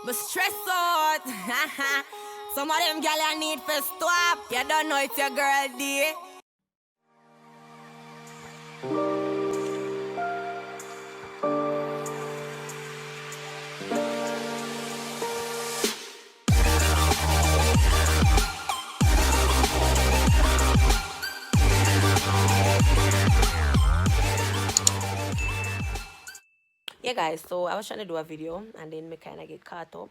But stress out. Some of them gal I need for stop. You don't know it's your girl D. Yeah guys, so I was trying to do a video and then me kind of get caught up.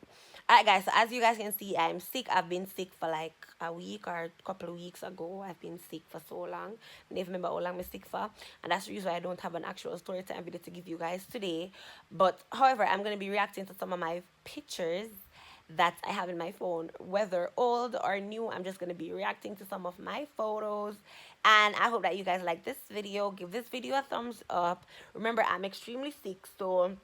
Alright guys, so as you guys can see, I'm sick. I've been sick for like a week or a couple of weeks ago. I've been sick for so long. I don't remember how long I'm sick for. And that's the reason why I don't have an actual story time video to give you guys today. But however, I'm going to be reacting to some of my pictures that I have in my phone, whether old or new. I'm just going to be reacting to some of my photos, and I hope that you guys like this video. Give this video a thumbs up. Remember, I'm extremely sick, so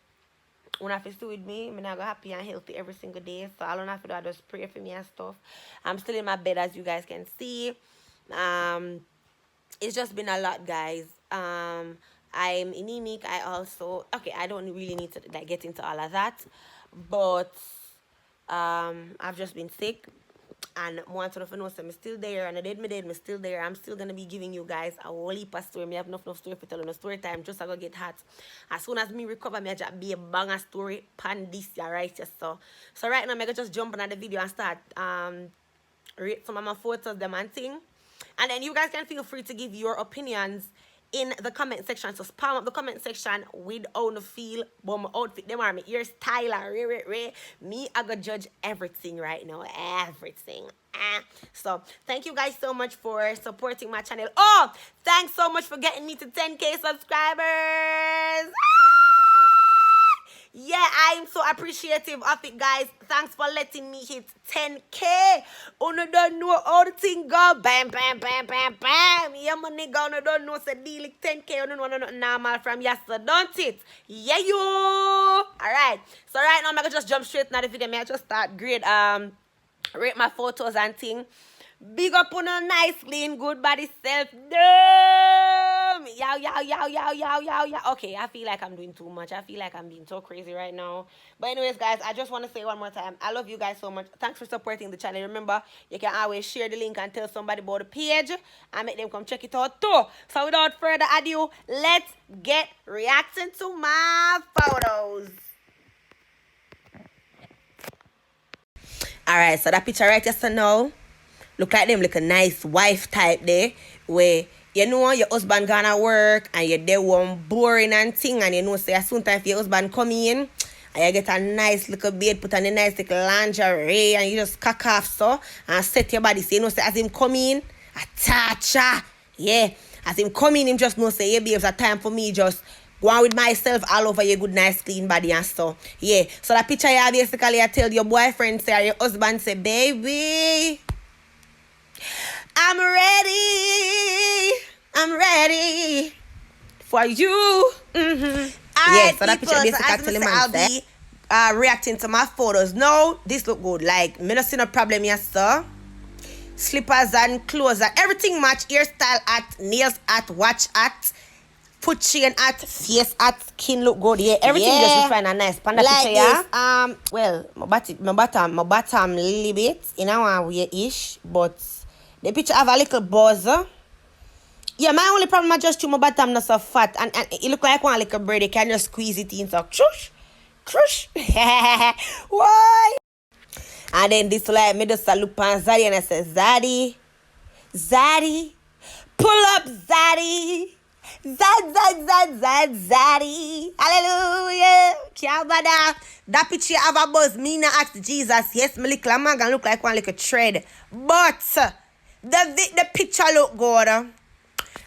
when I feel with me, I'm not happy and healthy every single day, so I don't have to do, I just pray for me and stuff. I'm still in my bed, as you guys can see. It's just been a lot, guys. I'm anemic. I also, okay, I don't really need to like get into all of that, but I've just been sick, and want to know, so I'm still there, and I did me still there. I'm still gonna be giving you guys a whole heap of story. Me have enough story for telling a story time. Just I go get hot. As soon as me recover, me just be a banger story pan this year, right? So right now, I'm gonna just jump on the video and start rate some of my photos, them and thing. And then you guys can feel free to give your opinions in the comment section. So spam up the comment section with how you feel about my outfit, them are my hairstyle and me, I go judge everything right now. Everything. So thank you guys so much for supporting my channel. Oh, thanks so much for getting me to 10K subscribers. Yeah, I'm so appreciative of it, guys. Thanks for letting me hit 10K. Una don't know how the thing go. Bam, bam, bam, bam, bam. Yeah, my nigga, una don't know say deal like 10K. Una know nothing normal from yesterday, don't it? Yeah, you. Alright. So right now, I'm gonna just jump straight now the video. I just start grade rate my photos and thing. Big up on a nice, clean, good body self. Damn! Yow. Okay, I feel like I'm doing too much. I feel like I'm being so crazy right now. But anyways, guys, I just want to say one more time, I love you guys so much. Thanks for supporting the channel. Remember, you can always share the link and tell somebody about the page and make them come check it out too. So without further ado, let's get reacting to my photos. Alright, so that picture right just now. Look like them like a nice wife type there, where you know your husband gonna work and you're there one boring and thing, and you know say as soon as your husband come in and you get a nice little bed, put on a nice little lingerie and you just cock off so and set your body. So you know say as him come in, attacha, yeah. As him come in, him just know say, yeah, babes, a time for me just go on with myself all over your good, nice, clean body and stuff. Yeah. So that picture you basically I tell your boyfriend say or your husband say, baby, I'm ready for you. Yeah, so that picture basically I'll be reacting to my photos. No, this look good. Like, me not see no problem here, sir. Slippers and clothes and everything match. Hairstyle at, nails at, watch at, foot chain at, face at, skin look good. Yeah, everything just look fine and nice. Panda like picture, yeah. Well, my bottom little bit in our way-ish, but the picture have a little buzz. Yeah, my only problem is just my bottom not so fat. And it look like one little bread. You can just squeeze it in. So, crush. Why? And then this like me just look on Zaddy and I say, Zaddy. Pull up, Zaddy. Zaddy. Hallelujah. That picture have a buzz. Me not ask Jesus. Yes, my little man gonna look like one little thread. But the picture look good.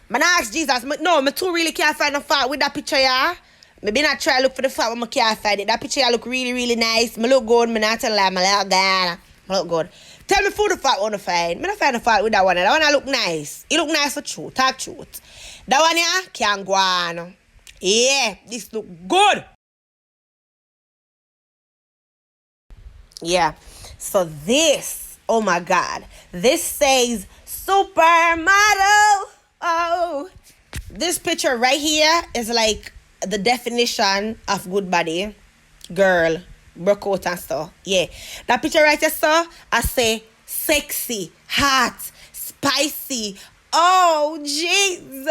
Man, I ask Jesus, no, me too really can't find a fault with that picture, yeah. Maybe not try to look for the fault, but I can't find it. That picture look really, really nice. Me look good, me not tell lie, me look good. Me look good. Tell me for the fault I want to find. Me not find the fault with that one. That one look nice. It look nice for truth, talk truth. That one, yeah, can't go on. Yeah, this look good. Yeah, so this, oh my God, this says supermodel. Oh, this picture right here is like the definition of good body. Girl, broke out and stuff. Yeah. That picture right there, sir, I say sexy, hot, spicy. Oh, Jesus.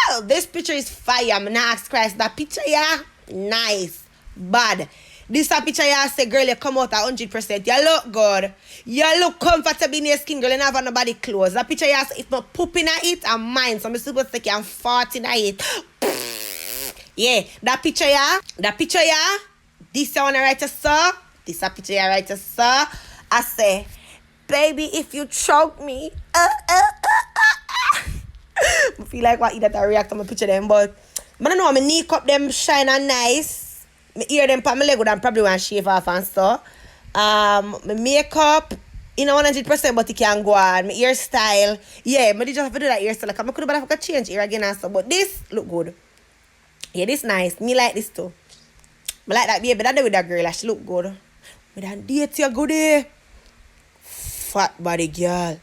Oh. This picture is fire. I'm not ask Christ. That picture, yeah, nice. Bad. This a picture, yeah, say, girl, you come out 100%. You look good. You look comfortable in your skin, girl. You don't have nobody clothes. That picture, yeah, it's not pooping at it and mine. So I'm supposed to say I'm farting at it. Yeah, that picture, yeah. That picture, yeah. This one I write to sir. This a picture I write to sir. I say, baby, if you choke me, I feel like what that I react to my picture them, but I don't know, my knee cup them shine and nice. My ear them pa my leg would probably want to shave off and stuff. My makeup, 100%, but it can go on. My hairstyle, yeah, I just have to do that hairstyle. Like I could have to change hair again and stuff, but this look good. Yeah, this nice. Me like this too. I like that baby. That day with that girl, she look good. With that date, you good eh? Fat body girl.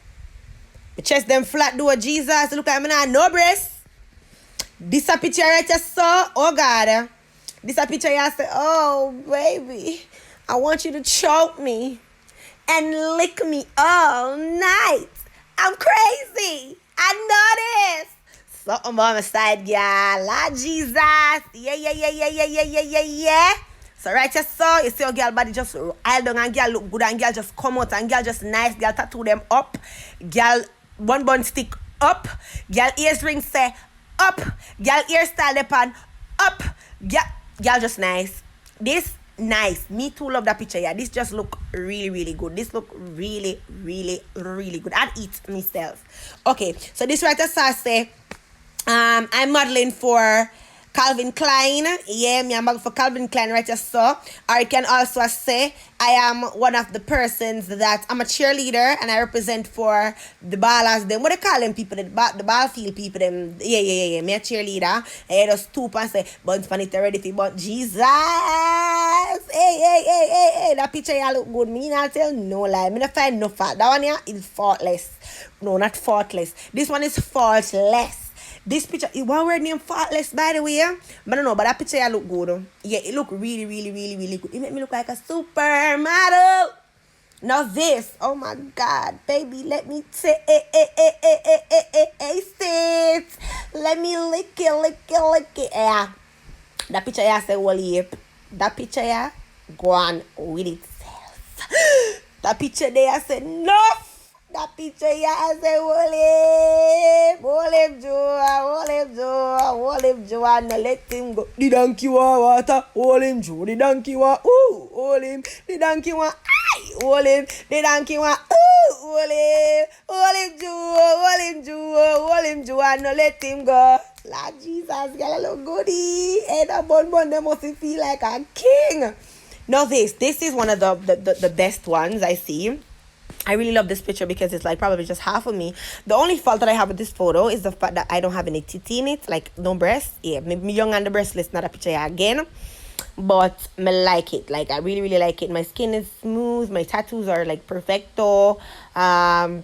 My chest them flat do Jesus. Look at me now, no breast. This a picture right here, so. Oh God. This a picture I say, oh baby, I want you to choke me and lick me all night. I'm crazy. I know this. Something on my side, girl. Lord Jesus. Yeah. So right here, so you see a girl body just oil down and girl look good and girl just come out and girl just nice. Girl tattoo them up. Girl bun stick up. Girl ears ring say up. Girl hairstyle depend up. Girl just nice. This nice. Me too love that picture. Yeah, this just look really, really good. This look really, really, really good. I'd eat myself. Okay, so this right here, so I say, I'm modeling for Calvin Klein. Yeah, me I'm modeling for Calvin Klein right here, so. Or you can also say I am one of the persons that I'm a cheerleader and I represent for the ballers. Them what they call them people, the ball field people. Them yeah. Me a cheerleader. I just stoop and say, "Buns pan it ready for but Jesus." Hey. That picture here look good. Me not tell no lie. Me not find no fault. That one here is faultless. No, not faultless. This one is faultless. This picture, one word named faultless, by the way. But I don't know, but that picture look good. Yeah, it look really, really, really, really good. It make me look like a supermodel. Now this, oh my God, baby, let me taste it. Let me lick it. Yeah, that picture I say, well, that picture yeah, go on with itself. That picture there, I said, no. That picture here, I say, Wolem Joe, no let him go. The donkey want water, Wolem Joe, the donkey want, ooh, Wolem, the donkey want, aye, Wolem, the donkey want, ooh, Wolem Joe, no let him go. Lord Jesus, girl, look goody. And a bun, they must feel like a king. Now this is one of the best ones I see. I really love this picture because it's like probably just half of me. The only fault that I have with this photo is the fact that I don't have any titty in it, like no breasts. Yeah, me young and the breastless, not a picture again. But I like it. Like I really, really like it. My skin is smooth. My tattoos are like perfecto. Half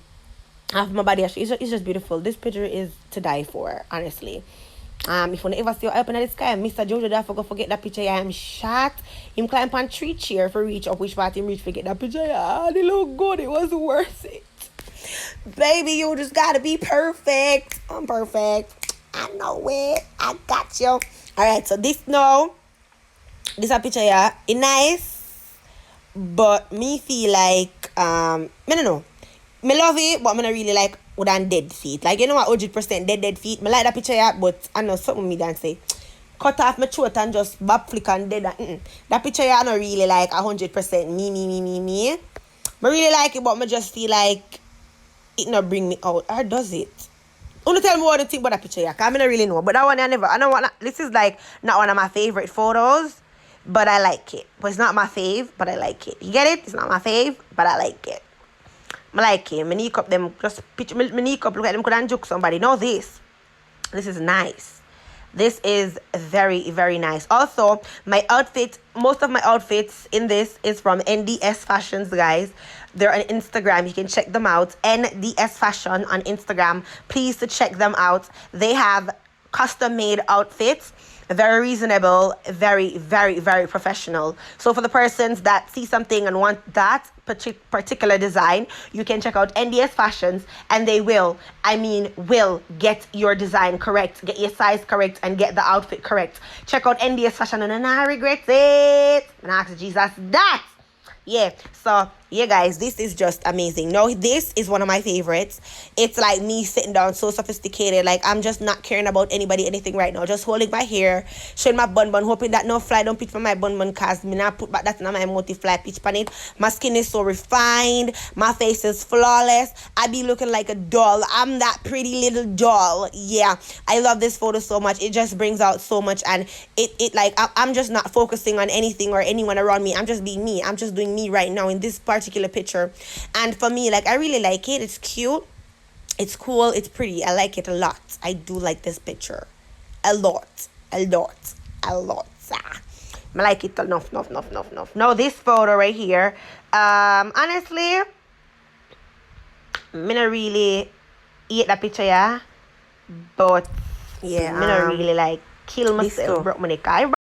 my body actually, it's just beautiful. This picture is to die for, honestly. If you ever see you up in the sky, Mr. Jojo that forget that picture, I am shot. Him climb on 3 chair for reach up which part him reach forget that picture. Yeah, they look good. It was worth it. Baby, you just gotta be perfect. I'm perfect. I know it. I got you. Alright, so this a picture, yeah, it's nice. But me feel like I don't know. Me love it, but I'm not really like with dead feet. Like, you know what, 100% dead feet. I like that picture, yeah, but I know something me done say. Cut off my throat and just bop flick and dead. That picture, yeah, I don't really like 100% me. I really like it, but I just feel like it not bring me out. Or does it? Only tell me what you think about that picture, yeah, because I don't really know. But that one, I don't want, this is like not one of my favorite photos, but I like it. But it's not my fave, but I like it. You get it? It's not my fave, but I like it. I like it. My knee cup them just picture my knee cup look like them could and joke somebody. No, this is nice. This is very, very nice. Also, my outfit, most of my outfits in this is from NDS Fashions, guys. They're on Instagram. You can check them out. NDS Fashion on Instagram. Please to check them out. They have custom made outfits. very reasonable, very, very, very professional. So for the persons that see something and want that particular design, you can check out NDS Fashions, and they will get your design correct, get your size correct, and get the outfit correct. Check out NDS Fashion and I regret it. And ask Jesus that. Yeah, so yeah, guys, this is just amazing. No, this is one of my favorites. It's like me sitting down, so sophisticated, like I'm just not caring about anybody, anything right now, just holding my hair, showing my bun, hoping that no fly don't pitch from my bun, cause me not put back that in my multi-fly pitch on it. My skin is so refined, my face is flawless, I be looking like a doll. I'm that pretty little doll. Yeah, I love this photo so much. It just brings out so much, and it like I'm just not focusing on anything or anyone around me. I'm just being me. I'm just doing me right now in this particular picture. And for me, like, I really like it. It's cute, it's cool, it's pretty. I like it a lot. I do like this picture a lot. I like it enough. Now this photo right here, honestly, me not really eat that picture, yeah, but yeah, me not really like kill myself, broke my neck.